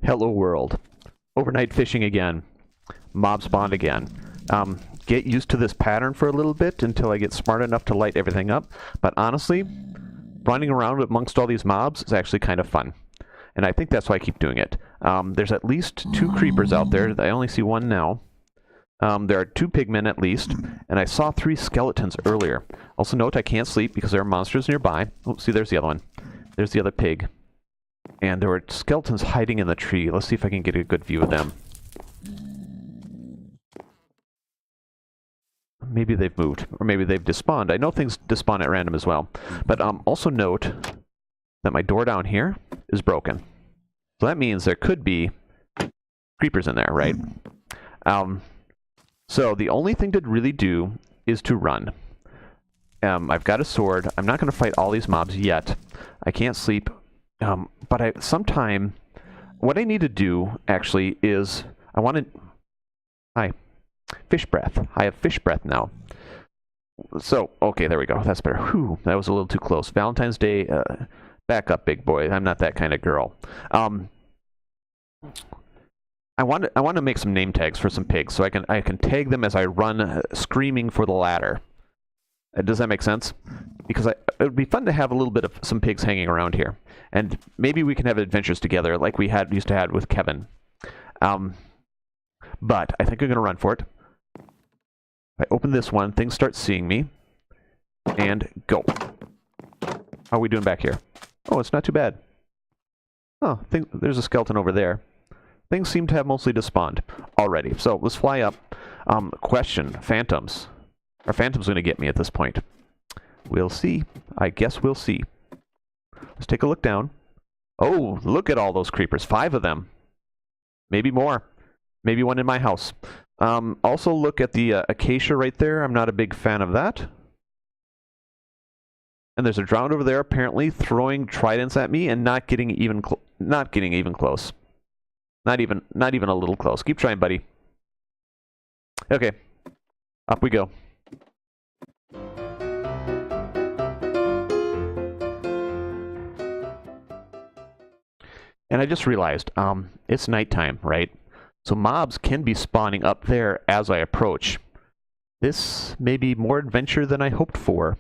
Hello world. Overnight fishing again. Mob spawned again. Get used to this pattern for a little bit until I get smart enough to light everything up. But honestly, running around amongst all these mobs is actually kind of fun. And I think that's why I keep doing it. There's at least 2 creepers out there. I only see 1 now. There are 2 pigmen at least. And I saw 3 skeletons earlier. Also note I can't sleep because there are monsters nearby. Oh, see, there's the other one. There's the other pig. And there were skeletons hiding in the tree. Let's see if I can get a good view of them. Maybe they've moved, or maybe they've despawned. I know things despawn at random as well. But also note that my door down here is broken. So that means there could be creepers in there, right? So the only thing to really do is to run. I've got a sword. I'm not going to fight all these mobs yet. I can't sleep. But sometime, what I need to do, actually, is I want to... Hi. Fish breath. I have fish breath now. So, okay, there we go. That's better. Whew, that was a little too close. Valentine's Day, back up, big boy. I'm not that kind of girl. I want to make some name tags for some pigs, so I can tag them as I run, screaming for the ladder. Does that make sense? Because it would be fun to have a little bit of some pigs hanging around here, and maybe we can have adventures together like we used to have with Kevin. But I think I'm going to run for it. If I open this one, things start seeing me, and go. How are we doing back here? Oh, it's not too bad. Oh, there's a skeleton over there. Things seem to have mostly despawned already. So let's fly up. Question: phantoms. Are phantoms going to get me at this point? We'll see. I guess we'll see. Let's take a look down. Oh, look at all those creepers. 5 of them. Maybe more. Maybe one in my house. Also look at the acacia right there. I'm not a big fan of that. And there's a drowned over there apparently throwing tridents at me and not getting even close. Not even a little close. Keep trying, buddy. Okay. Up we go. And I just realized, it's nighttime, right? So mobs can be spawning up there as I approach. This may be more adventure than I hoped for.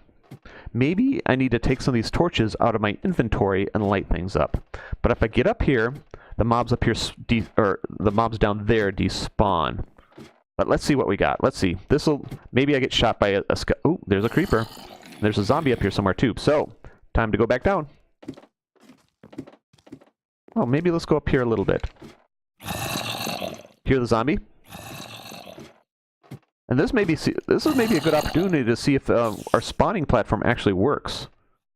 Maybe I need to take some of these torches out of my inventory and light things up. But if I get up here, the mobs up here, the mobs down there despawn. But let's see what we got. Let's see. Maybe I get shot by a oh, there's a creeper. There's a zombie up here somewhere too. So, time to go back down. Oh, maybe let's go up here a little bit. Hear the zombie? And this is maybe a good opportunity to see if our spawning platform actually works.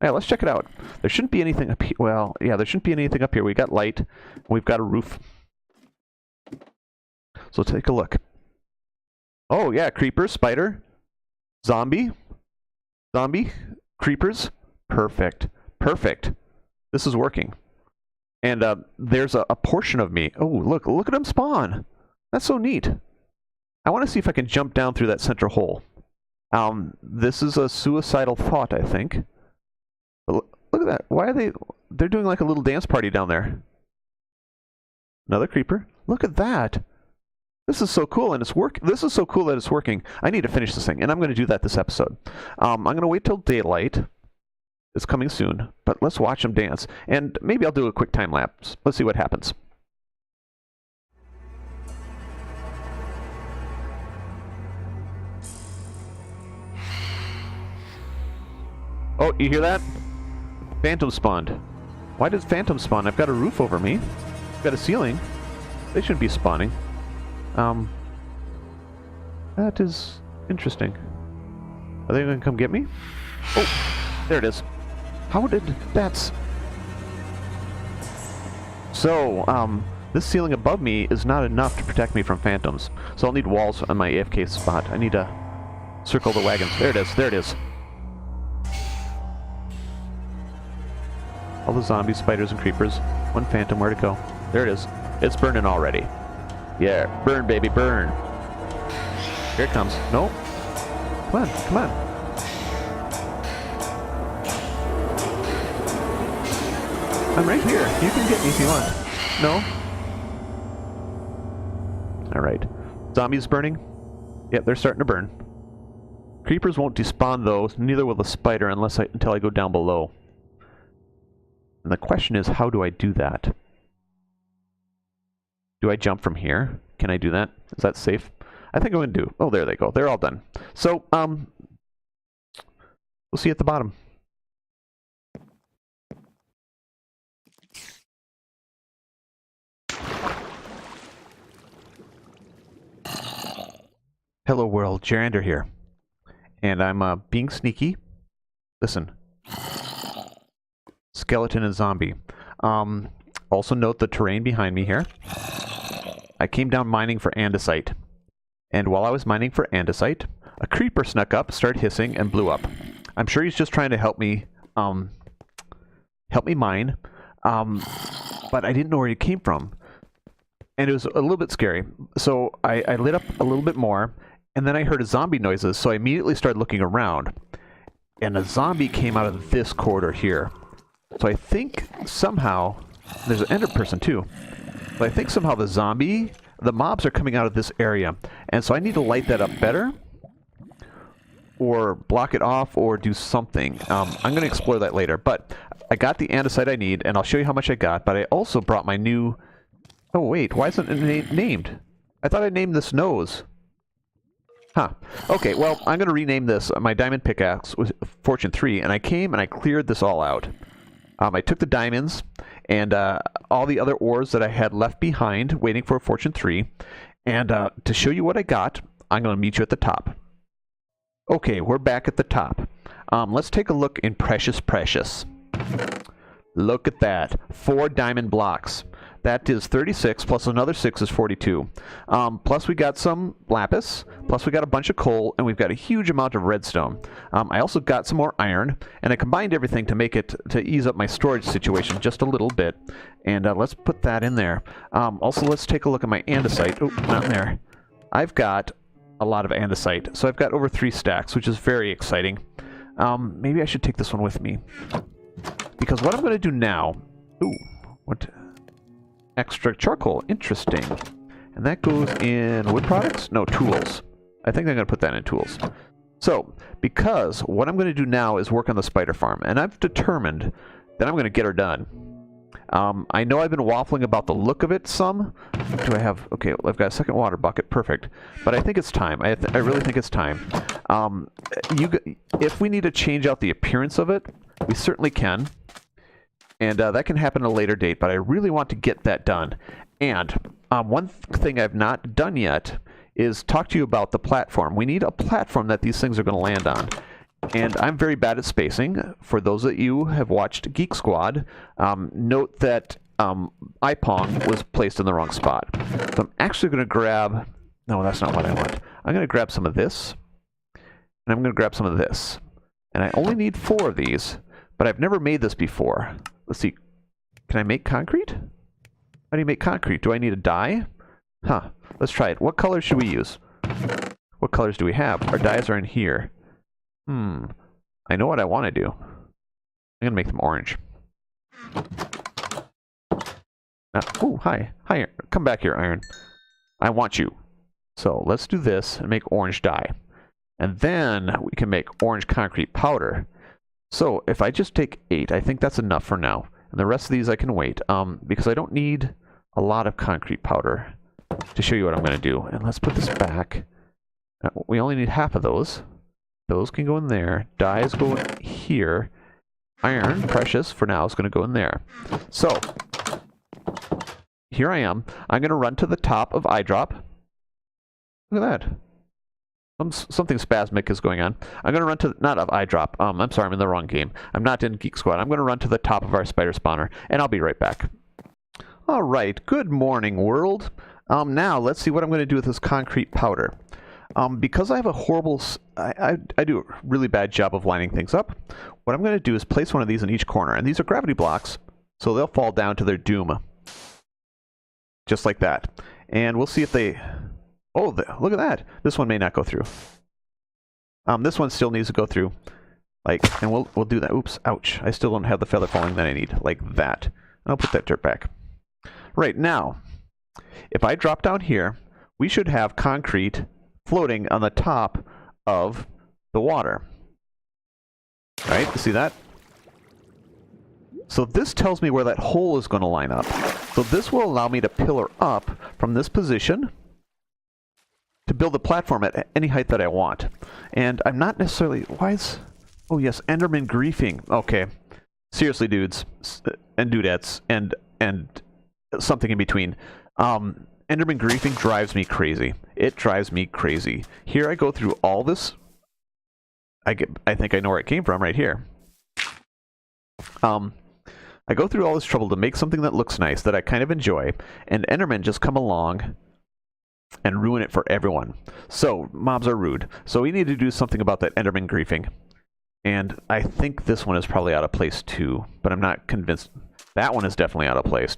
Yeah, let's check it out. There shouldn't be anything up here. Well, yeah, there shouldn't be anything up here. We got light. We've got a roof. So take a look. Oh, yeah, creeper, spider, zombie, creepers. Perfect. Perfect. This is working. And there's a portion of me. Oh, look at them spawn. That's so neat. I want to see if I can jump down through that center hole. This is a suicidal thought, I think. But look at that. Why are they're doing like a little dance party down there. Another creeper. Look at that. This is so cool, and this is so cool that it's working. I need to finish this thing, and I'm going to do that this episode. I'm going to wait till daylight. It's coming soon, but let's watch them dance. And maybe I'll do a quick time lapse. Let's see what happens. Oh, you hear that? Phantom spawned. Why does phantom spawn? I've got a roof over me. I've got a ceiling. They shouldn't be spawning. That is interesting. Are they going to come get me? Oh, there it is. How did that's... So, this ceiling above me is not enough to protect me from phantoms. So I'll need walls on my AFK spot. I need to circle the wagons. There it is. There it is. All the zombies, spiders, and creepers. One phantom, where to go? There it is. It's burning already. Yeah, burn, baby, burn. Here it comes. No. Come on, come on. I'm right here. You can get me if you want. No? Alright. Zombies burning? Yep, they're starting to burn. Creepers won't despawn though, neither will the spider until I go down below. And the question is, how do I do that? Do I jump from here? Can I do that? Is that safe? I think I'm going to do. Oh, there they go. They're all done. So, we'll see you at the bottom. Hello world, Jerander here. And I'm being sneaky. Listen. Skeleton and zombie. Also note the terrain behind me here. I came down mining for andesite. And while I was mining for andesite, a creeper snuck up, started hissing, and blew up. I'm sure he's just trying to help me mine. But I didn't know where he came from. And it was a little bit scary. So I lit up a little bit more, and then I heard zombie noises, so I immediately started looking around. And a zombie came out of this corridor here. So I think somehow... There's an ender person too. But I think somehow the mobs are coming out of this area. And so I need to light that up better. Or block it off, or do something. I'm going to explore that later. But I got the andesite I need, and I'll show you how much I got. But I also brought my new... Oh wait, why isn't it named? I thought I named this nose. Huh. Okay, well, I'm going to rename this. My diamond pickaxe was Fortune 3, and I came and I cleared this all out. I took the diamonds and all the other ores that I had left behind, waiting for Fortune 3. And to show you what I got, I'm going to meet you at the top. Okay, we're back at the top. Let's take a look in Precious. Look at that. 4 diamond blocks. That is 36, plus another 6 is 42. Plus we got some lapis, plus we got a bunch of coal, and we've got a huge amount of redstone. I also got some more iron, and I combined everything to ease up my storage situation just a little bit. And let's put that in there. Also, let's take a look at my andesite. Oh, not in there. I've got a lot of andesite, so I've got over 3 stacks, which is very exciting. Maybe I should take this one with me. Because what I'm going to do now... Ooh, what... Extra charcoal. Interesting. And that goes in wood products? No, tools. I think I'm going to put that in tools. So, because what I'm going to do now is work on the spider farm. And I've determined that I'm going to get her done. I know I've been waffling about the look of it some. Do I have... Okay, I've got a second water bucket. Perfect. But I think it's time. I really think it's time. If we need to change out the appearance of it, we certainly can. And that can happen at a later date, but I really want to get that done. And one thing I've not done yet is talk to you about the platform. We need a platform that these things are going to land on. And I'm very bad at spacing. For those of you who have watched Geek Squad, note that iPong was placed in the wrong spot. So I'm actually going to grab... No, that's not what I want. I'm going to grab some of this. And I'm going to grab some of this. And I only need 4 of these, but I've never made this before. Let's see. Can I make concrete? How do you make concrete? Do I need a dye? Huh. Let's try it. What colors should we use? What colors do we have? Our dyes are in here. I know what I want to do. I'm going to make them orange. Oh, hi. Hi. Come back here, iron. I want you. So let's do this and make orange dye. And then we can make orange concrete powder. So if I just take 8, I think that's enough for now. And the rest of these I can wait, because I don't need a lot of concrete powder to show you what I'm going to do. And let's put this back. We only need half of those. Those can go in there. Dyes go in here. Iron, precious, for now, is going to go in there. So, here I am. I'm going to run to the top of eyedrop. Look at that. Something spasmic is going on. I'm going to run to... Not of eyedrop. I'm sorry, I'm in the wrong game. I'm not in Geek Squad. I'm going to run to the top of our spider spawner, and I'll be right back. Alright, good morning, world. Now, let's see what I'm going to do with this concrete powder. Because I have a horrible... I do a really bad job of lining things up. What I'm going to do is place one of these in each corner. And these are gravity blocks, so they'll fall down to their doom. Just like that. And we'll see if they... Oh, look at that. This one may not go through. This one still needs to go through. Like, and we'll do that. Oops, ouch. I still don't have the feather falling that I need. Like that. I'll put that dirt back. Right, now, if I drop down here, we should have concrete floating on the top of the water. Right? You see that? So this tells me where that hole is going to line up. So this will allow me to pillar up from this position to build the platform at any height that I want. And I'm not necessarily... Why is... Oh yes, enderman griefing. Okay. Seriously, dudes. And dudettes. And something in between. Enderman griefing drives me crazy. It drives me crazy. Here I go through all this... I think I know where it came from, right here. I go through all this trouble to make something that looks nice, that I kind of enjoy, and endermen just come along and ruin it for everyone. So, mobs are rude. So we need to do something about that enderman griefing. And I think this one is probably out of place too, but I'm not convinced. That one is definitely out of place.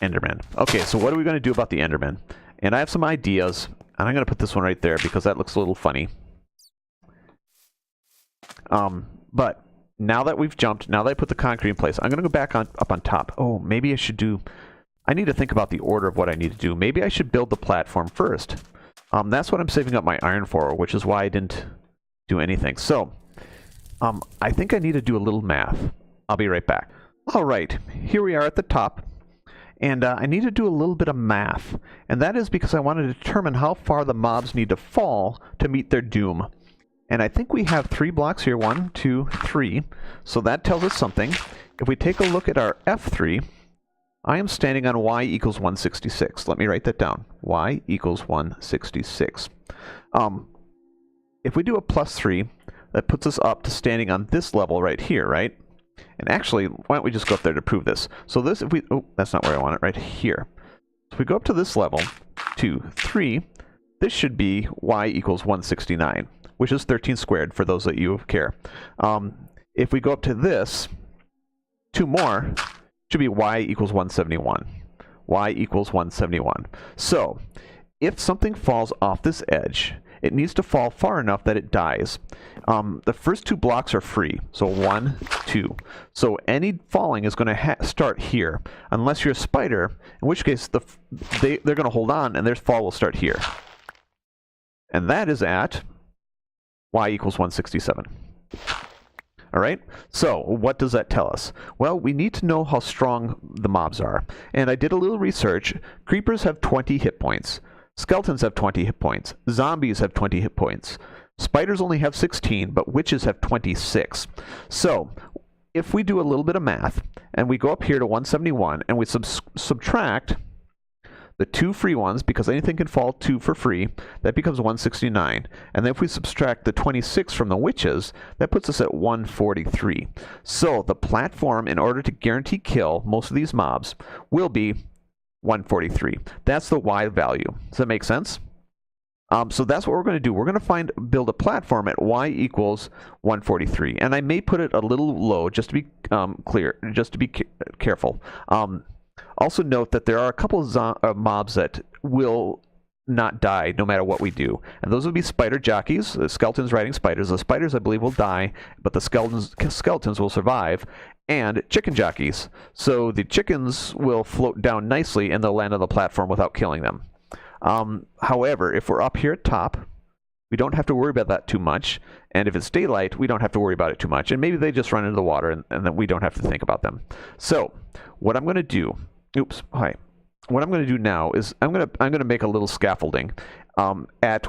Enderman. Okay, so what are we going to do about the enderman? And I have some ideas, and I'm going to put this one right there because that looks a little funny. But now that we've jumped, now that I put the concrete in place, I'm going to go back up on top. Oh, maybe I should do... I need to think about the order of what I need to do. Maybe I should build the platform first. That's what I'm saving up my iron for, which is why I didn't do anything. So, I think I need to do a little math. I'll be right back. All right, here we are at the top. And I need to do a little bit of math. And that is because I want to determine how far the mobs need to fall to meet their doom. And I think we have 3 blocks here. 1, 2, 3. So that tells us something. If we take a look at our F3, I am standing on y equals 166. Let me write that down. Y equals 166. If we do a +3, that puts us up to standing on this level right here, right? And actually, why don't we just go up there to prove this? So this, if we... Oh, that's not where I want it, right here. So if we go up to this level, 2, 3, this should be y equals 169. Which is 13 squared, for those of you who care. If we go up to this, 2 more, should be y equals 171. Y equals 171. So, if something falls off this edge, it needs to fall far enough that it dies. The first 2 blocks are free, so 1, 2. So any falling is going to start here, unless you're a spider, in which case they're going to hold on, and their fall will start here. And that is at... y equals 167. All right, so what does that tell us? Well, we need to know how strong the mobs are. And I did a little research. Creepers have 20 hit points. Skeletons have 20 hit points. Zombies have 20 hit points. Spiders only have 16, but witches have 26. So, if we do a little bit of math, and we go up here to 171, and we subtract the 2 free ones, because anything can fall 2 for free, that becomes 169. And then if we subtract the 26 from the witches, that puts us at 143. So the platform, in order to guarantee kill most of these mobs, will be 143. That's the Y value. Does that make sense? So that's what we're going to do. We're going to build a platform at y equals 143. And I may put it a little low, just to be clear, just to be careful. Also note that there are a couple of mobs that will not die no matter what we do. And those would be spider jockeys, the skeletons riding spiders. The spiders, I believe, will die, but the skeletons will survive. And chicken jockeys. So the chickens will float down nicely and they'll land on the platform without killing them. However, if we're up here at top, we don't have to worry about that too much. And if it's daylight, we don't have to worry about it too much. And maybe they just run into the water and then we don't have to think about them. So what I'm going to do... Oops, hi. What I'm going to do now is I'm going to make a little scaffolding at,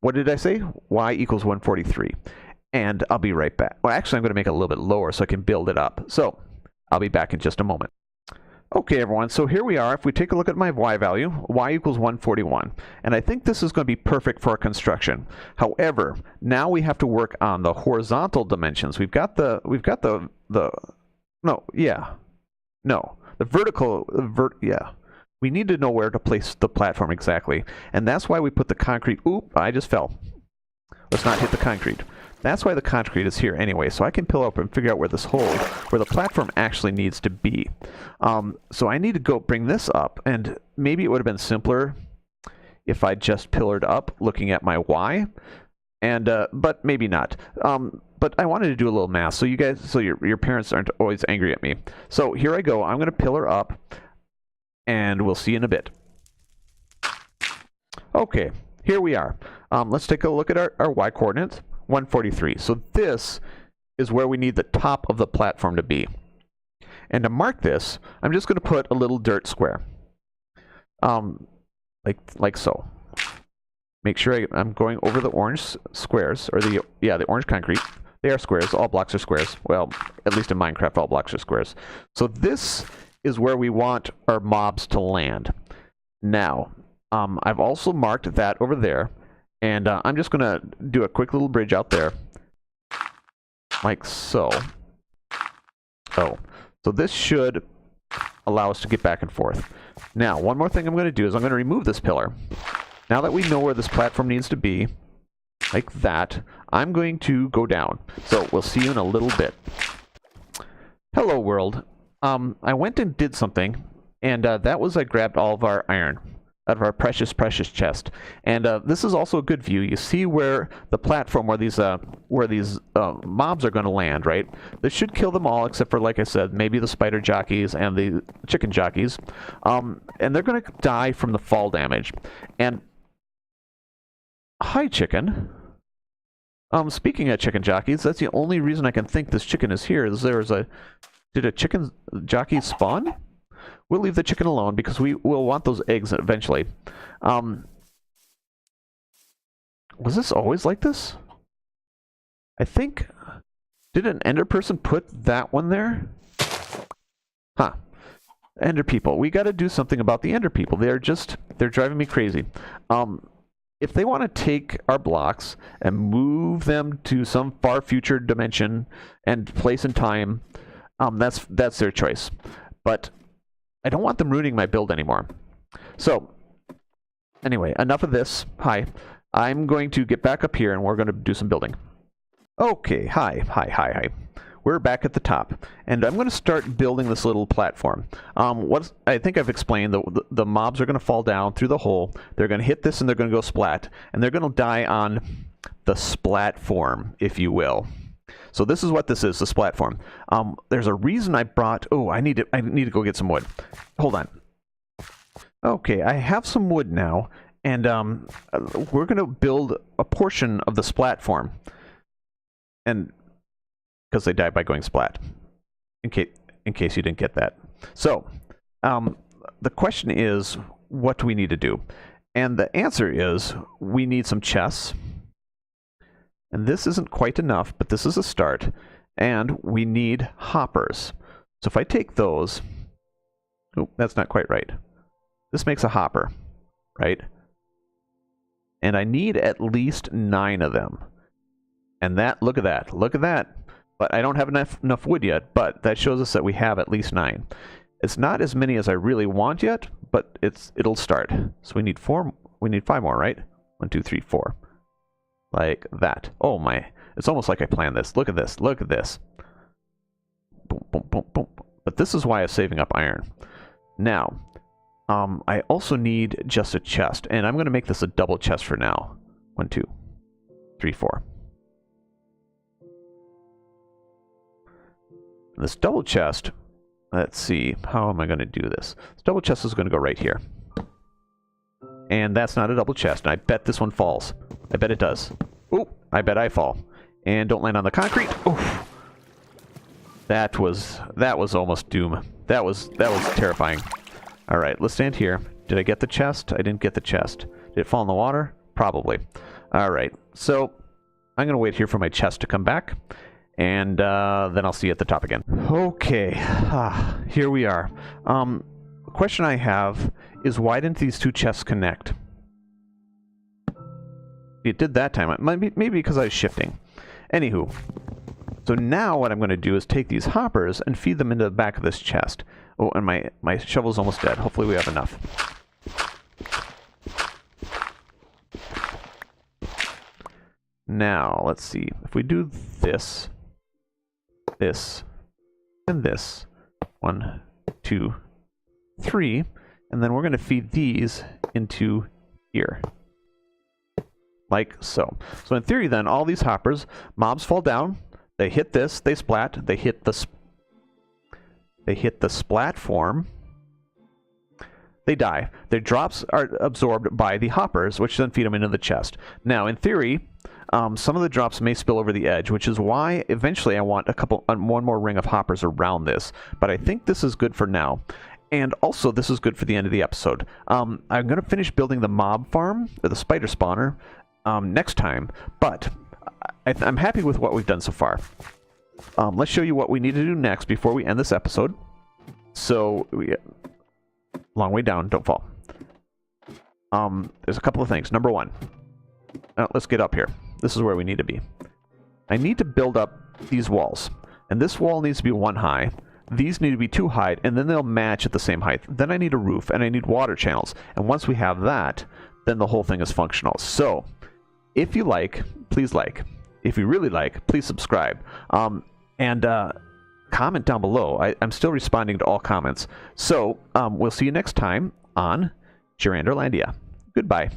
what did I say? Y equals 143. And I'll be right back. Well, actually, I'm going to make it a little bit lower so I can build it up. So I'll be back in just a moment. Okay, everyone, so here we are. If we take a look at my Y value, Y equals 141. And I think this is going to be perfect for our construction. However, now we have to work on the horizontal dimensions. The vertical, we need to know where to place the platform exactly. And that's why we put the concrete, oop, I just fell. Let's not hit the concrete. That's why the concrete is here anyway, so I can pillar up and figure out where this hole, where the platform actually needs to be. So I need to go bring this up, and maybe it would have been simpler if I just pillared up looking at my Y, and but maybe not. But I wanted to do a little math, so your parents aren't always angry at me. So here I go. I'm going to pillar up, and we'll see in a bit. Okay, here we are. Let's take a look at our y coordinates, 143. So this is where we need the top of the platform to be. And to mark this, I'm just going to put a little dirt square, like so. Make sure I'm going over the orange squares, or the orange concrete. They are squares. All blocks are squares. Well, at least in Minecraft, all blocks are squares. So this is where we want our mobs to land. Now, I've also marked that over there, and I'm just going to do a quick little bridge out there, like so. Oh, so this should allow us to get back and forth. Now, one more thing I'm going to do is I'm going to remove this pillar. Now that we know where this platform needs to be, like that, I'm going to go down. So we'll see you in a little bit. Hello, world. I went and did something, and that was I grabbed all of our iron out of our precious chest. And this is also a good view. You see where the platform, where these mobs are going to land, right? This should kill them all, except for, like I said, maybe the spider jockeys and the chicken jockeys. And they're going to die from the fall damage. And hi, chicken. Speaking of chicken jockeys, that's the only reason I can think this chicken is here. Did a chicken jockey spawn? We'll leave the chicken alone because we will want those eggs eventually. Was this always like this? I think... Did an ender person put that one there? Huh. Ender people. We got to do something about the ender people. They're driving me crazy. If they want to take our blocks and move them to some far future dimension and place and time, that's their choice. But I don't want them ruining my build anymore. So, anyway, enough of this. Hi. I'm going to get back up here and we're going to do some building. Okay, hi. We're back at the top. And I'm going to start building this little platform. I think I've explained, the mobs are going to fall down through the hole. They're going to hit this and they're going to go splat. And they're going to die on the splatform, if you will. So this is what this is, the splatform. There's a reason I brought... Oh, I need to go get some wood. Hold on. Okay, I have some wood now, and we're going to build a portion of the splatform. And because they die by going splat, in case you didn't get that. So, the question is, what do we need to do? And the answer is, we need some chests. And this isn't quite enough, but this is a start. And we need hoppers. So if I take those... Oh, that's not quite right. This makes a hopper, right? And I need at least 9 of them. And look at that. Look at that. But I don't have enough wood yet, but that shows us that we have at least 9. It's not as many as I really want yet, but it'll start. So we need 4. We need 5 more, right? 1, 2, 3, 4. Like that. Oh my. It's almost like I planned this. Look at this. Look at this. Boom, boom, boom, boom. But this is why I'm saving up iron. Now, I also need just a chest. And I'm going to make this a double chest for now. 1, 2, 3, 4. And this double chest, let's see. How am I going to do this? This double chest is going to go right here. And that's not a double chest. And I bet this one falls. I bet it does. Oh, I bet I fall. And don't land on the concrete. Oof. That was almost doom. That was terrifying. All right, let's stand here. Did I get the chest? I didn't get the chest. Did it fall in the water? Probably. All right, so I'm going to wait here for my chest to come back. And then I'll see you at the top again. Okay, here we are. The question I have is, why didn't these 2 chests connect? It did that time. Maybe because I was shifting. Anywho, so now what I'm going to do is take these hoppers and feed them into the back of this chest. Oh, and my shovel's almost dead. Hopefully we have enough. Now, let's see. If we do this, and this. 1, 2, 3. And then we're going to feed these into here. Like so. So in theory then, all these hoppers, mobs fall down, they hit this, they splat, they hit the splat form, they die. Their drops are absorbed by the hoppers, which then feed them into the chest. Now, in theory, some of the drops may spill over the edge, which is why eventually I want one more ring of hoppers around this. But I think this is good for now. And also, this is good for the end of the episode. I'm going to finish building the mob farm, or the spider spawner, next time. But I'm happy with what we've done so far. Let's show you what we need to do next before we end this episode. So, long way down, don't fall. There's a couple of things. Number one, let's get up here. This is where we need to be. I need to build up these walls. And this wall needs to be 1 high. These need to be 2 high, and then they'll match at the same height. Then I need a roof, and I need water channels. And once we have that, then the whole thing is functional. So, if you like, please like. If you really like, please subscribe. And comment down below. I'm still responding to all comments. So, we'll see you next time on Jeranderlandia. Goodbye.